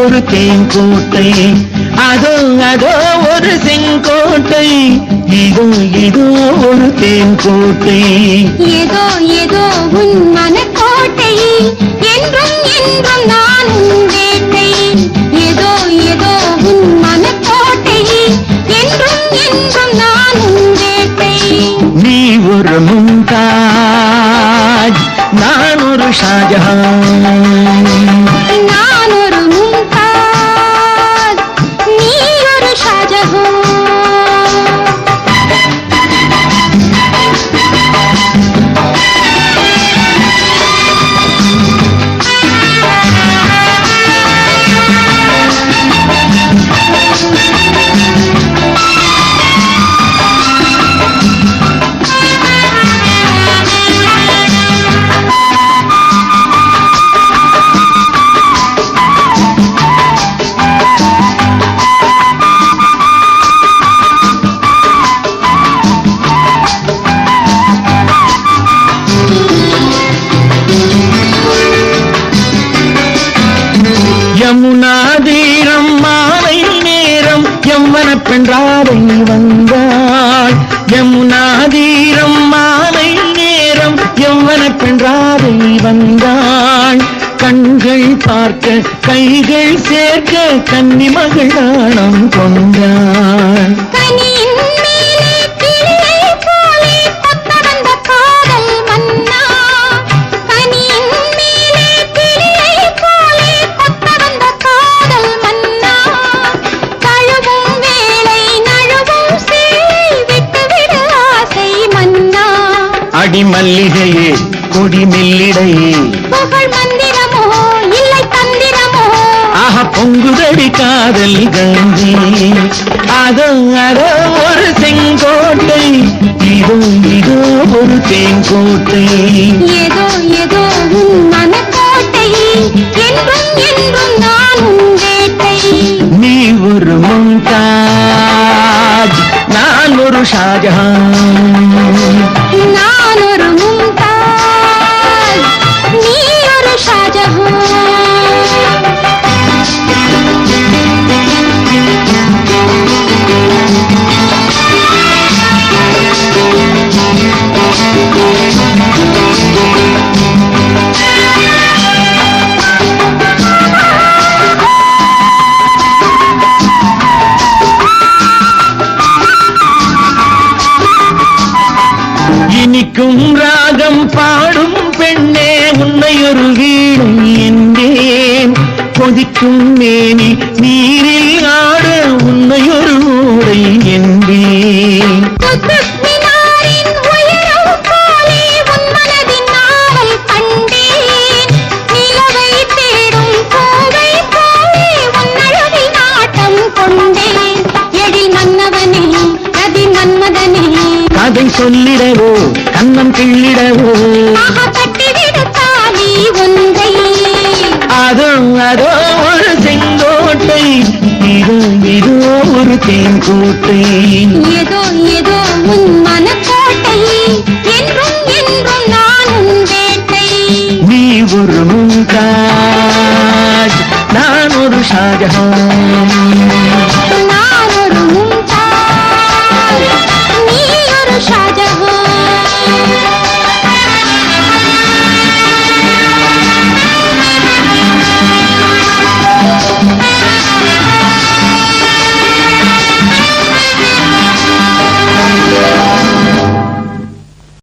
ஒரு தேன்கோட்டை, அதோ அதோ ஒரு செங்கோட்டை, இதோ இதோ ஒரு தேன்கோட்டை. ஏதோ ஏதோ உன் மனக்கோட்டை, என்றும் என்றும் நான் உன் வேட்டை. ஏதோ ஏதோ உன் மனக்கோட்டை, என்றும் என்றும் நான் உன் வேட்டை. நீ ஒரு மும்தாஜ், நான் ஒரு ஷாஜஹான். நான் ஒரு மும்தாஜ், நீ ஒரு ஷாஜஹான். யமுனாதீரம் மாலை நேரம் யம்மன பெண்றாதை வந்தாள். யமுனாதீரம் மாலை நேரம் யம்மன பெண்றாதை வந்தாள். கண்கள் பார்க்க கைகள் சேர்க்க கன்னி மகள் நாணம் கொண்டாள். கனியின் மேலே கிளியை போலே கொத்த வந்த காதல் மன்னா. கனியின் மேலே கிளியை போலே கொத்த வந்த காதல் மன்னா. தழுவும் வேளை நழுவும் சேலை விட்டுவிடு ஆசை மன்னா. அடி மல்லிகையே கொடி மெல்லிடையே, புகழ் மந்திரமோ இல்லை தந்திரமோ. ஆஹா பொங்குதடி காதல் கங்கை, அதோ அதோ ஒரு செங்கோட்டை, இதோ இதோ ஒரு தேன்கோட்டை. ஏதோ ஏதோ உன் மனக்கோட்டை, என்றும் என்றும் நான் உன் வேட்டை. நீ ஒரு மும்தாஜ், நான் ஒரு ஷாஜஹான். நான் ஒரு மும்தாஜ், நீ ஒரு ஷாஜஹான். இனிக்கும் ராகம் பாடும் பெண்ணே, உன்னை ஒரு வீணை என்பேன். கொதிக்கும் மேனி நீரில் ஆட உன்னை ஒரு ஓடை என்பேன். குத்துப் மினாரின் உயரம் போலே உன் மனதின் நாவல் கண்டேன். நிலவை தேடும் கோவை போலே உன் அழகில் நாட்டம் கொண்டேன். எழில் மன்னவனே ரதி மன்மதனே, கதை சொல்லிடவோ கண்ணம் கிள்ளிடவோ, ஆஹா கட்டிவிடு தாலி ஒன்றை. அதோ அதோ ஒரு செங்கோட்டை, இதோ இதோ ஒரு தேன்கோட்டை. ஏதோ ஏதோ உன் மனக்கோட்டை, என்றும் என்றும் நான் உன் வேட்டை. நீ ஒரு மும்தாஜ், நான் ஒரு ஷாஜஹான்.